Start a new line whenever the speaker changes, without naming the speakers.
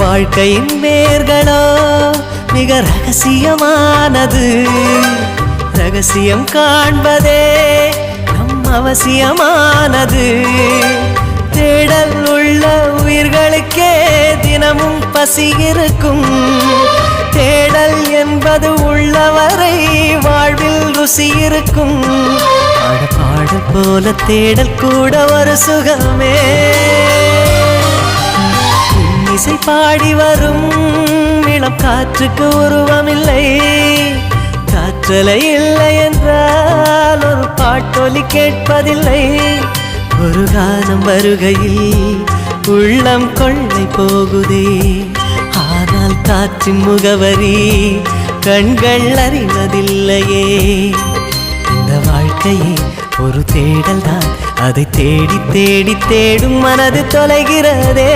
வாழ்க்கையின் வேர்களோ மிக ரகசியமானது. ரகசியம் காண்பதே நம் அவசியமானது. தேடல் உள்ள உயிர்களுக்கே தினமும் பசி இருக்கும். தேடல் என்பது உள்ளவரை வாழ்வில் ருசி இருக்கும். பாடல் போல தேடல் கூட ஒரு சுகமே. இசை பாடி வரும் இளம் காற்றுக்கு உருவமில்லை. காற்றலை இல்லை என்றால் ஒரு பாட்டொலி கேட்பதில்லை. ஒரு கானம் வருகையில் உள்ளம் கொள்ளை போகுதே. ஆனால் காற்றின் முகவரி கண்கள் அறிவதில்லையே. இந்த வாழ்க்கையே ஒரு தேடல் தான். அதை தேடி தேடி தேடும் மனது தொலைகிறதே.